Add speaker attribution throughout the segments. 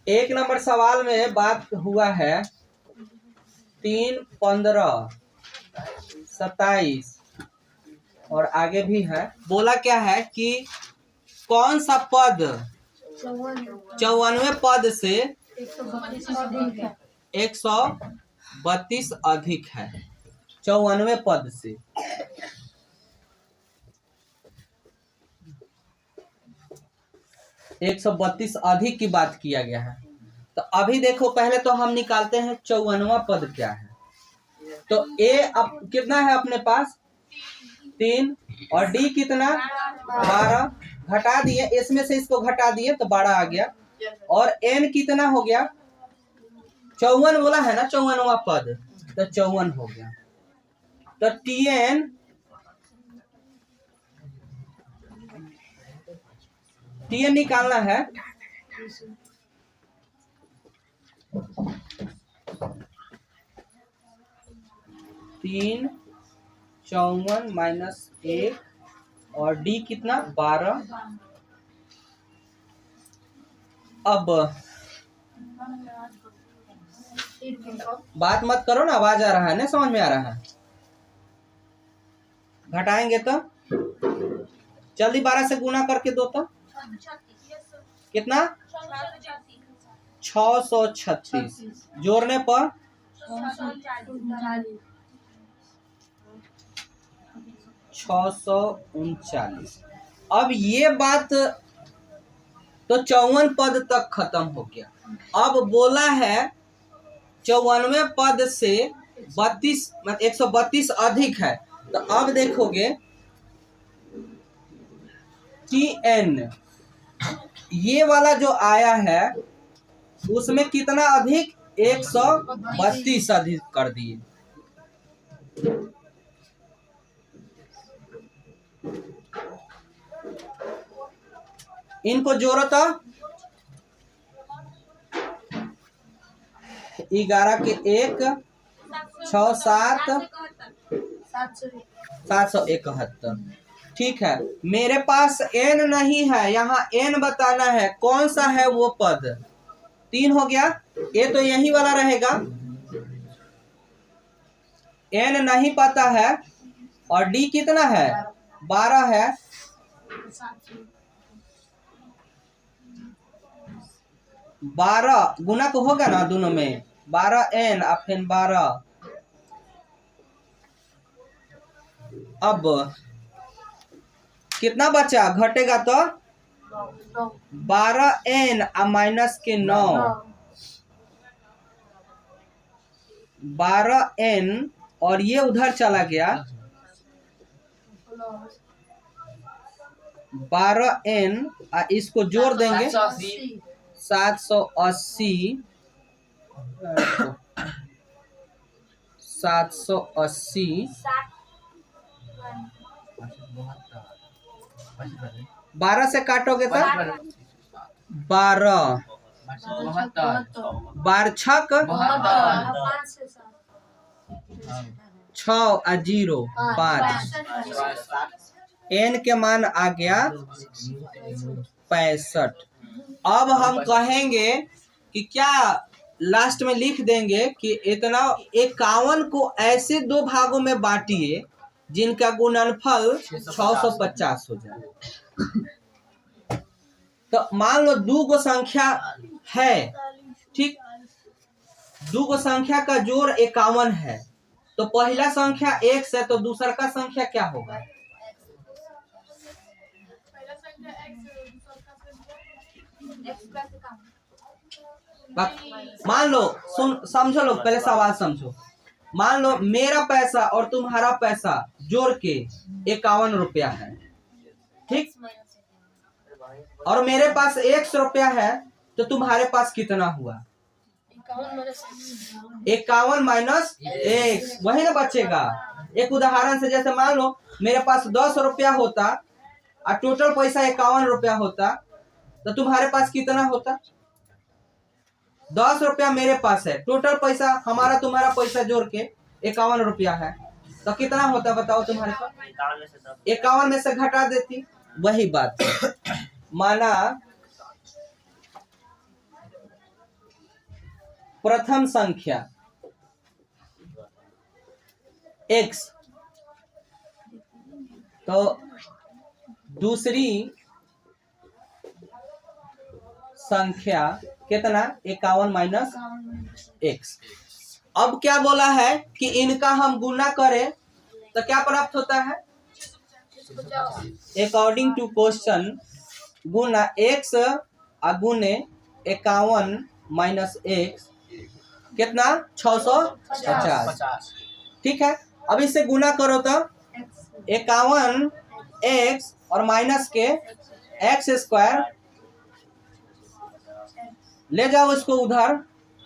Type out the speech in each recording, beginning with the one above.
Speaker 1: एक नंबर सवाल में बात हुआ है 3, 15, 27 और आगे भी है। बोला क्या है कि कौन सा पद 54वें पद से 132 अधिक है। 54वें पद से 132 अधिक की बात किया गया है। तो अभी देखो, पहले तो हम निकालते हैं 54वां पद क्या है। तो ए अब कितना है अपने पास 3 और डी कितना 12, घटा दिए, इसमें से इसको घटा दिए तो 12 आ गया। और एन कितना हो गया 54 बोला है ना 54वां पद, तो 54 हो गया। तो टीएन निकालना है। 3, 54 माइनस 1 और डी कितना 12। अब बात मत करो ना, आवाज आ रहा है ना, समझ में आ रहा है। घटाएंगे तो जल्दी 12 से गुना करके दो तो कितना 636, जोड़ने पर 639। अब ये बात तो 54 पद तक खत्म हो गया। अब बोला है 54वें पद से 32 मतलब 132 अधिक है। तो अब देखोगे टी एन ये वाला जो आया है उसमें कितना अधिक 132 अधिक कर दिए। इनको जोड़ो तो 11 के 1 6 7 771। ठीक है, मेरे पास n नहीं है, यहाँ n बताना है कौन सा है वो पद। 3 हो गया, ये तो यही वाला रहेगा, n नहीं पता है। और d कितना है 12 है। 12 गुना तो होगा ना दोनों में, 12n और फिर 12। अब कितना बचा, घटेगा तो 12n माइनस के 9, 12n और ये उधर चला गया 12n, इसको जोड़ देंगे 780 12 से काटोगे तो 12 12 छक 6 0 5। n के मान आ गया 65। अब हम कहेंगे कि क्या लास्ट में लिख देंगे कि इतना 51 को ऐसे दो भागों में बांटिए जिनका गुणनफल 650 हो जाए। तो मान लो दो गो संख्या है, ठीक, दो गो संख्या का जोड़ 51 है। तो पहला संख्या x है, तो दूसरा का संख्या क्या होगा। मान लो, सुन समझो लोग, पहले सवाल समझो। मान लो मेरा पैसा और तुम्हारा पैसा जोड़ के 51 रुपया है, ठीक, और मेरे पास 100 रुपया है, तो तुम्हारे पास कितना हुआ 51 माइनस 1, वही ना बचेगा। एक उदाहरण से, जैसे मान लो मेरे पास 10 रुपया होता और टोटल पैसा 51 रुपया होता, तो तुम्हारे पास कितना होता। 10 रुपया मेरे पास है, टोटल पैसा हमारा तुम्हारा पैसा जोड़ के 51 रुपया है, तो कितना होता बताओ तुम्हारे पास। 51 में से घटा देती, वही बात है। माना प्रथम संख्या x, तो दूसरी संख्या कितना 51 माइनस x। अब क्या बोला है कि इनका हम गुना करें तो क्या प्राप्त होता है? अकॉर्डिंग टू क्वेश्चन गुना x गुने 51 माइनस x कितना 650। ठीक है, अब इससे गुना करो तो 51 x और माइनस के x स्क्वायर ले जाओ इसको उधर,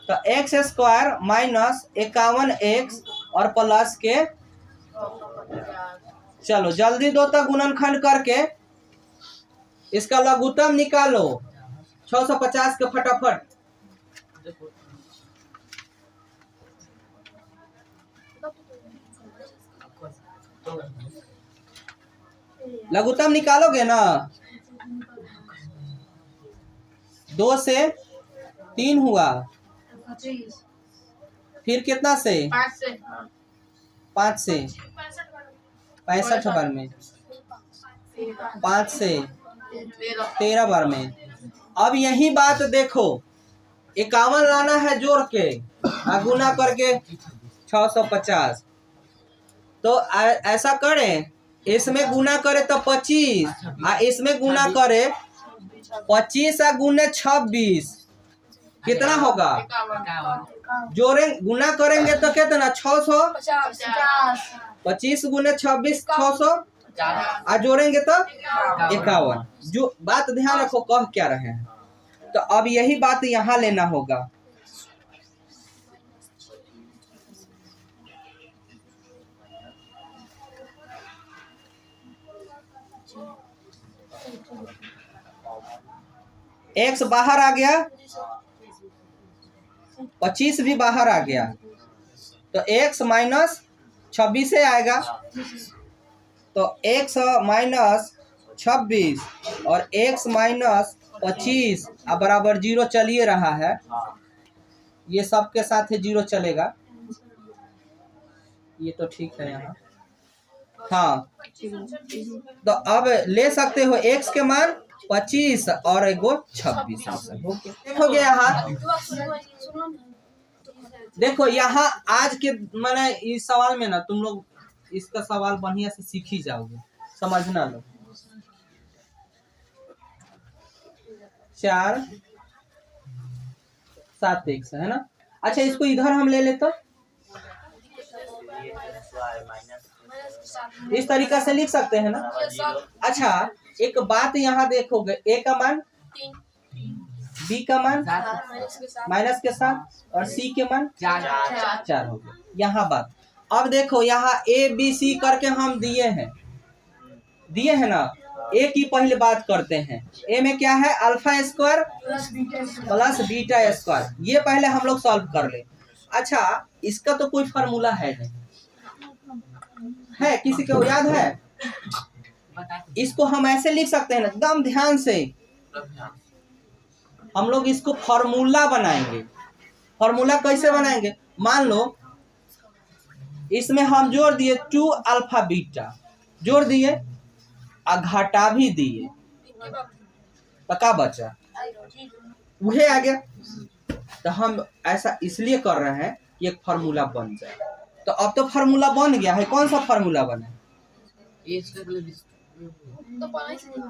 Speaker 1: तो x स्क्वायर माइनस 51 x और प्लस के, चलो जल्दी दो तो गुणनखंड करके इसका लघुत्तम निकालो 650 के फटाफट। लघुत्तम निकालोगे ना, 2 से 3 हुआ, फिर कितना से 5 से 65 बार में, 5 से 13 बार में। अब यही बात देखो 51 लाना है जोड़ के गुना करके 650, तो ऐसा करें इसमें गुना करे तो 25 इसमें गुना करे 25 गुने 26 कितना होगा? जोड़े गुना करेंगे तो कितना 650, 25 गुने 26 600 जोड़ेंगे तो 51। जो बात ध्यान रखो कह क्या रहे हैं, तो अब यही बात यहाँ लेना होगा। x बाहर आ गया, 25 भी बाहर आ गया, तो x माइनस 26 से आएगा, तो x माइनस 26 और x माइनस 25 बराबर 0 चलिए रहा है, ये सबके साथ 0 चलेगा, ये तो ठीक है यहाँ। हाँ, तो अब ले सकते हो x के मान 25 और एगो 26 हो गया। यहाँ देखो, यहाँ आज के मैंने इस सवाल में ना तुम लोग इसका सवाल बढ़िया से सीख ही जाओगे, समझना लो। 4 7 x है ना। अच्छा, इसको इधर हम ले लेते, इस तरीका से लिख सकते हैं ना। अच्छा, एक बात यहाँ देखोगे, a का मान 3, b का मान माइनस के साथ और c के मान 4 हो गया। यहाँ बात अब देखो, यहाँ a b c करके हम दिए हैं ना। a की पहले बात करते हैं, a में क्या है? Alpha square plus beta square, ये पहले हम लोग सॉल्व कर ले। अच्छा, इसका तो कोई फार्मूला है नहीं, है किसी को याद है? इसको हम ऐसे लिख सकते हैं ना, एकदम ध्यान से हम लोग इसको फॉर्मूला बनाएंगे। फॉर्मूला कैसे बनाएंगे? मान लो इसमें हम जोड़ दिए 2 अल्फा बीटा, जोड़ दिए और घटा भी दिए, तो क्या बचा? वही आ गया। तो हम ऐसा इसलिए कर रहे हैं कि एक फार्मूला बन जाए। तो अब तो फार्मूला बन गया है। कौन सा फार्मूला बना?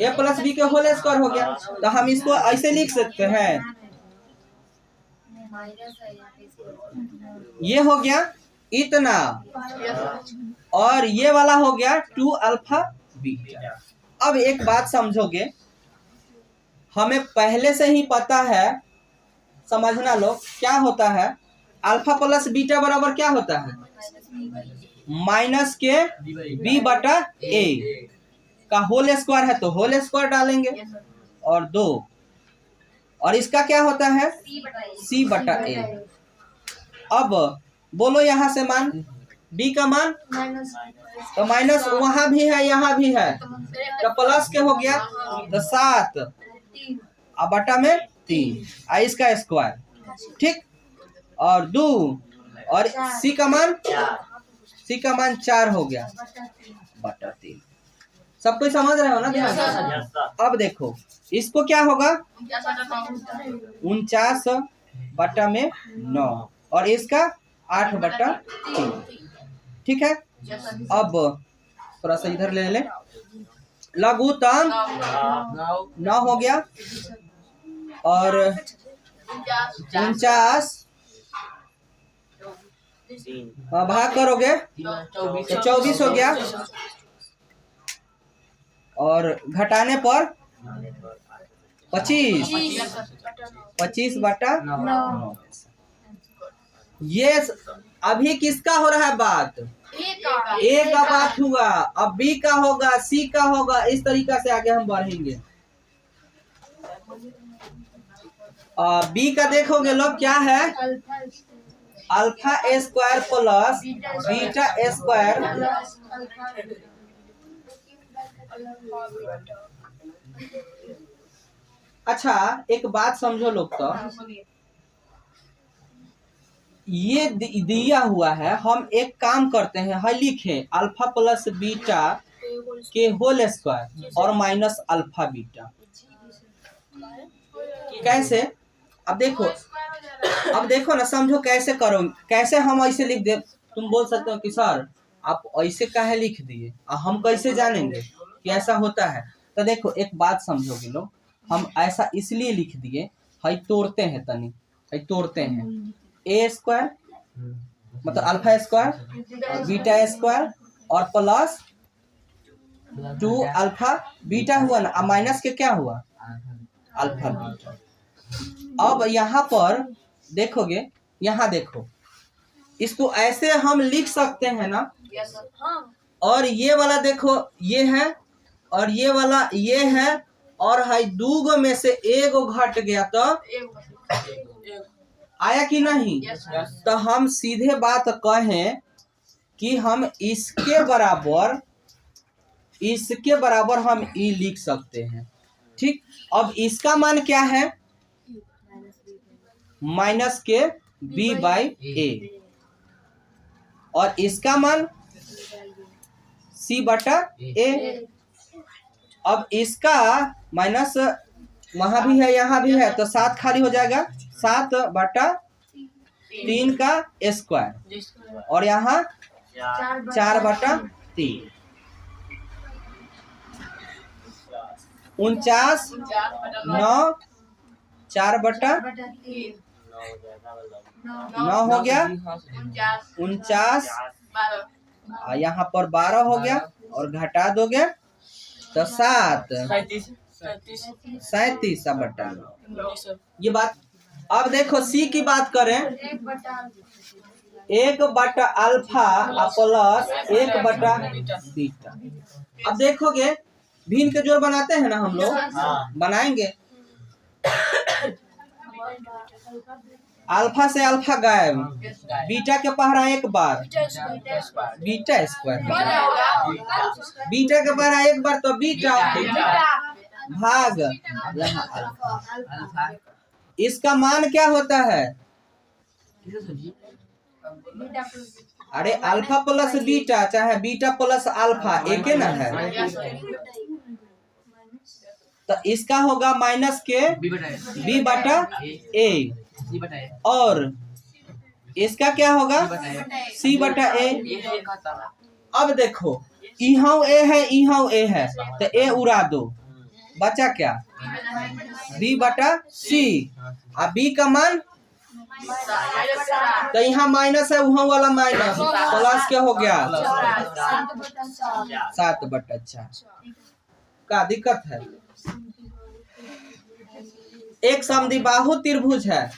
Speaker 1: a प्लस बी के होल स्क्वायर हो गया। तो हम इसको ऐसे लिख सकते हैं, ये हो गया इतना और ये वाला हो गया 2 अल्फा बीटा। अब एक बात समझोगे, हमें पहले से ही पता है, समझना लो क्या होता है। अल्फा प्लस बीटा बराबर क्या होता है? माइनस के b बटा a का होल स्क्वायर है, तो होल स्क्वायर डालेंगे और 2, और इसका क्या होता है? c बटा a। अब बोलो यहाँ से मान, b का मान तो माइनस वहां भी है यहाँ भी है, तो प्लस के हो गया तो 7 बटा में 3 इसका स्क्वायर। ठीक, और 2 और सी का मान 4 हो गया बटा 3। सब कोई समझ रहे हो ना ध्यान से? अब देखो इसको क्या होगा 49 बटा में 9 और इसका 8 बटा 3। ठीक है, अब थोड़ा सा इधर ले ले। लघुत्तम 9 हो गया और 49 भाग करोगे तो 24 हो गया और घटाने पर 25 बटा 9। ये अभी किसका हो रहा है बात? ए का बात हुआ। अब बी का होगा, सी का होगा, इस तरीका से आगे हम बढ़ेंगे। बी का देखोगे लोग क्या है, alpha A square plus beta A square. अच्छा एक बात समझो लोग, तो ये दिया हुआ है, हम एक काम करते हैं, है लिखे अल्फा प्लस बीटा के होल स्क्वायर और माइनस अल्फा बीटा। कैसे? अब देखो ना, समझो कैसे करो, कैसे हम ऐसे लिख दे। तुम बोल सकते हो कि सर आप ऐसे काहे लिख दिए, हम कैसे जानेंगे कि ऐसा होता है? तो देखो एक बात समझोगे लोग, हम ऐसा इसलिए लिख दिए, है तोड़ते हैं तनी, है तोड़ते हैं। ए स्क्वायर मतलब अल्फा स्क्वायर बीटा स्क्वायर और प्लस 2 अल्फा बीटा हुआ ना, माइनस के क्या हुआ अल्फा बीटा। अब यहाँ पर देखोगे, यहाँ देखो इसको ऐसे हम लिख सकते हैं ना। और ये वाला देखो ये है और ये वाला ये है और है, 2 में से 1 घट गया तो आया कि नहीं? तो हम सीधे बात कहें कि हम इसके बराबर हम ई लिख सकते हैं। ठीक, अब इसका मान क्या है? माइनस के बी बाई ए और इसका मान सी बटा ए। अब इसका माइनस वहां भी है यहाँ भी है, तो 7 खाली हो जाएगा, 7 बटा 3 का स्क्वायर और यहाँ 4 बटा 3। 49 9 4 बटा 9 हो गया, 49 यहाँ पर 12 हो गया और घटा दोगे तो 7 37 बटा 9। ये बात। अब देखो सी की बात करें, 1 बटा अल्फा प्लस 1 बटा बीटा। अब देखोगे भिन्न के जोड़ बनाते हैं ना हम लोग, बनाएंगे। अल्फा से अल्फा गायब, बीटा के पहरा 1 बार बीटा स्क्वायर, बीटा के पहरा 1 बार तो बीटा भाग यहाँ अल्फा। इसका मान क्या होता है? अरे अल्फा प्लस बीटा चाहे बीटा प्लस अल्फा एक ना है, तो इसका होगा माइनस के बी बटा ए और इसका क्या होगा सी बटा ए। अब देखो यहाँ ए है यहाँ ए है, तो ए उड़ा दो, बचा क्या बी बटा सी। अब बी का मान तो यहाँ माइनस है, वहाँ वाला माइनस, प्लस क्या हो गया 7 बटा 4। का दिक्कत है? एक समद्विबाहु त्रिभुज है,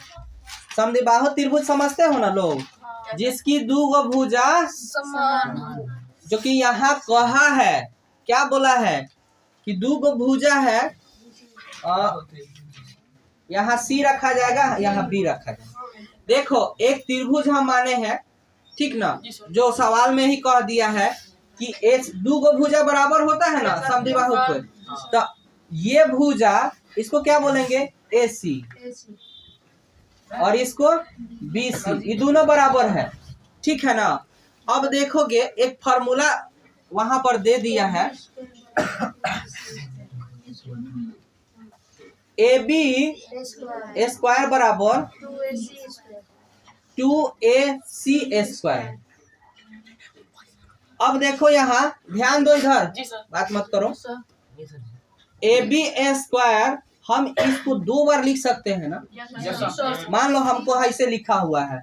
Speaker 1: समद्विबाहु त्रिभुज समझते हो ना लोग, जिसकी 2 भुजा जो कि यहाँ कहा है, क्या बोला है कि 2 भुजा है, यहाँ सी रखा जाएगा यहाँ बी रखा जाएगा। देखो एक त्रिभुज हम माने हैं, ठीक ना, जो सवाल में ही कह दिया है कि 2 भुजा बराबर होता है ना समद्विबाहु को, तो ये भुजा इसको क्या बोलेंगे AC। और इसको BC, ये दोनों बराबर है, ठीक है ना। अब देखोगे एक फार्मूला वहां पर दे दिया है, AB स्क्वायर बराबर 2AC स्क्वायर। अब देखो यहाँ ध्यान दो, इधर बात मत करो। AB स्क्वायर हम इसको 2 बार लिख सकते हैं ना। मान लो हमको ऐसे लिखा हुआ है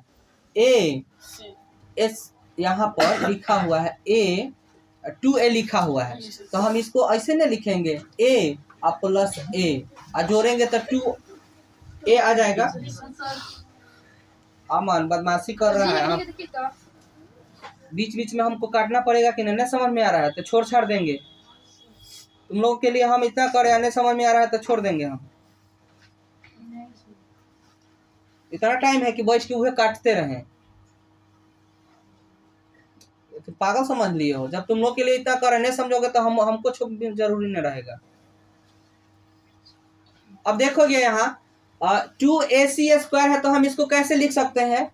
Speaker 1: A S, यहाँ पर लिखा हुआ है A 2A लिखा हुआ है, तो हम इसको ऐसे नहीं लिखेंगे A और प्लस A और जोड़ेंगे तो 2A आ जाएगा। अमन बदमाशी कर रहा है, बीच बीच में हमको काटना पड़ेगा कि नहीं समझ में आ रहा है तो छोड़ छाड़ देंगे। तुम लोगों के लिए हम इतना करें, नहीं समझ में आ रहा है तो छोड़ देंगे हम। इतना टाइम है कि बैठ के उसे काटते रहें, तो पागल समझ लिए हो। जब तुम लोग के लिए इतना करें नहीं समझोगे तो हमको जरूरी नहीं रहेगा। अब देखोगे यहाँ 2AC स्क्वायर है, तो हम इसको कैसे लिख सकते हैं,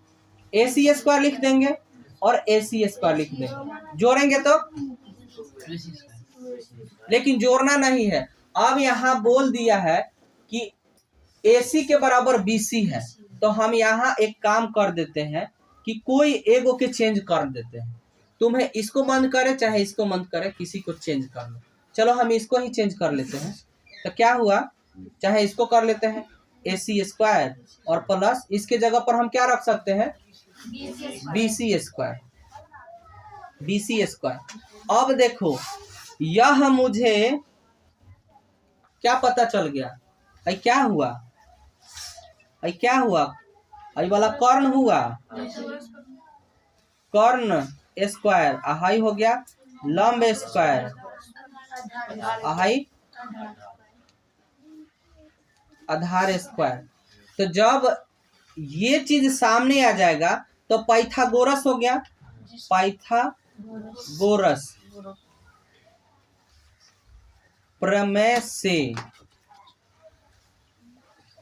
Speaker 1: AC स्क्वायर लिख देंगे और AC स्क्वायर लिख देंगे, जोड़ेंगे तो, लेकिन जोड़ना नहीं है। अब यहाँ बोल दिया है कि AC के बराबर BC है, तो हम यहाँ एक काम कर देते हैं कि कोई एगो के चेंज कर देते हैं। तुम्हें इसको बंद करे चाहे इसको बंद करे, किसी को चेंज कर लो। चलो हम इसको ही चेंज कर लेते हैं, तो क्या हुआ, चाहे इसको कर लेते हैं AC स्क्वायर और प्लस इसके जगह पर हम क्या रख सकते हैं BC स्क्वायर, BC स्क्वायर। अब देखो यह मुझे क्या पता चल गया, आई क्या हुआ, आई क्या हुआ, आई वाला कर्ण हुआ, कर्ण स्क्वायर, हाई हो गया लंब स्क्वायर, हाई आधार स्क्वायर। तो जब ये चीज सामने आ जाएगा तो पाइथागोरस हो गया, पाइथागोरस प्रमेय से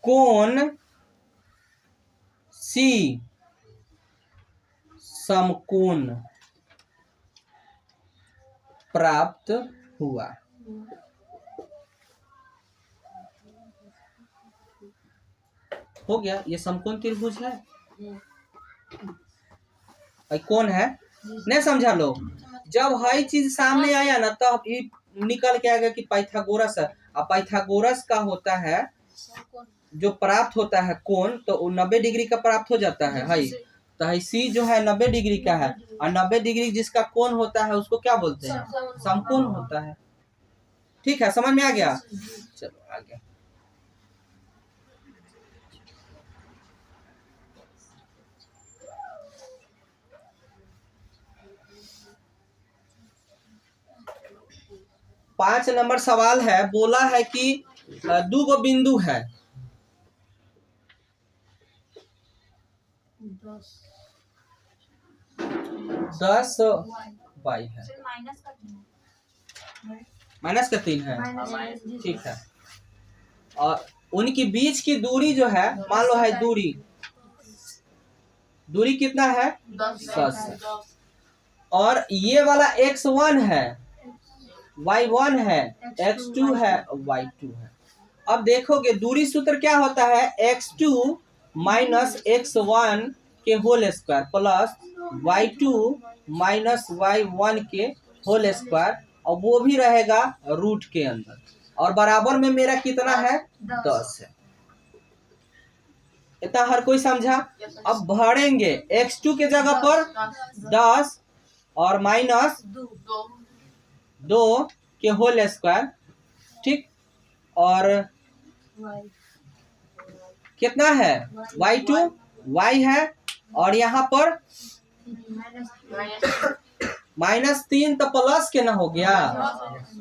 Speaker 1: कोण C समकोण प्राप्त हुआ। हो गया, ये समकोण त्रिभुज है, कौन है नहीं समझा लोग। जब हर चीज सामने आया ना तब तो निकल के आ गया कि पाइथागोरस है। अब पाइथागोरस का होता है जो प्राप्त होता है कोण, तो 90 डिग्री का प्राप्त हो जाता है। तो है C जो है 90 डिग्री का है, और 90 डिग्री जिसका कोण होता है उसको क्या बोलते हैं, समकोण होता है। ठीक है, समझ में आ गया। चलो आगे। पांच नंबर सवाल है, बोला है कि 2 गो बिंदु है, 10 y है, माइनस का 3 है, ठीक है। और उनकी बीच की दूरी जो है, मान लो है दूरी कितना है 10 है, और ये वाला x1 है, y1 है, x2 है, y2 है। अब देखोगे दूरी सूत्र क्या होता है, x2 माइनस x1 के whole square plus y2 minus y1 के होल स्क्वायर, और वो भी रहेगा रूट के अंदर, और बराबर में मेरा कितना है 10 है। इतना हर कोई समझा। अब भरेंगे x2 के जगह पर 10 और माइनस 2 के होल स्क्वायर, ठीक, और कितना है y2 y है, और यहाँ पर -3 तो प्लस के ना हो गया,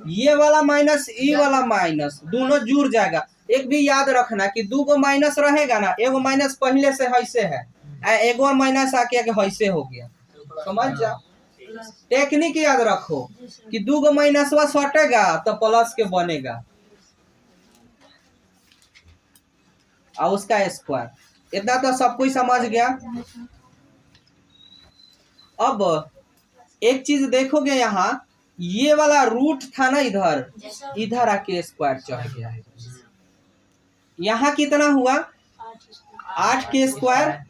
Speaker 1: ये वाला माइनस ये वाला माइनस दोनों जुड़ जाएगा। एक भी याद रखना कि 2 गो माइनस रहेगा ना, एगो माइनस पहले से हैसे है, एगो और माइनस आके हैसे हो गया, समझ जा। टेक्निक याद रखो कि 2 गो माइनस सटेगा तो प्लस के बनेगा, और उसका स्क्वायर। इतना तो सब कोई समझ गया। अब एक चीज देखोगे, यहाँ ये वाला रूट था ना, इधर आके स्क्वायर चढ़ गया है। यहाँ कितना हुआ 8k²,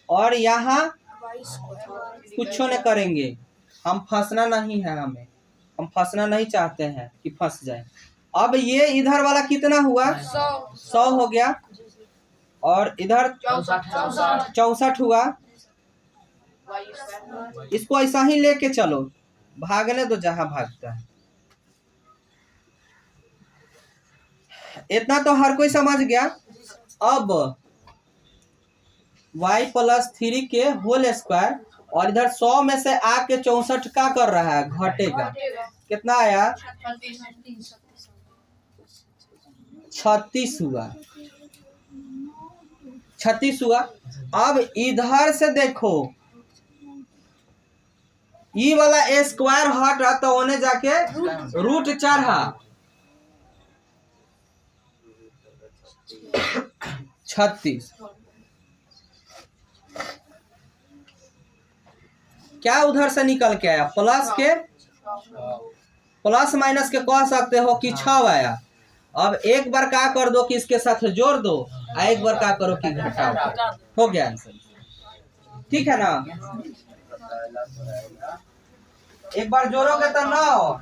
Speaker 1: और यहाँ कुछ न करेंगे, हम फंसना नहीं है, हम फंसना नहीं चाहते हैं कि फंस जाए। अब ये इधर वाला कितना हुआ 100 हो गया, और इधर 64 हुआ। इसको ऐसा ही लेके चलो, भागने दो जहां भागता है। इतना तो हर कोई समझ गया। अब y+3 और इधर 100 में से आके 64 का कर रहा है, घटेगा। कितना आया 36 हुआ, 36 हुआ। अब इधर से देखो, ये वाला स्क्वायर हटा तो उन्हें जाके रूट चढ़ा 36। क्या उधर से निकल के आया, प्लस माइनस के कह सकते हो कि 6 आया। अब एक बार क्या कर दो कि इसके साथ जोड़ दो, एक बार क्या करो कि घटाओ, हो गया आंसर। ठीक है ना, एक बार जोड़ोगे तो 9।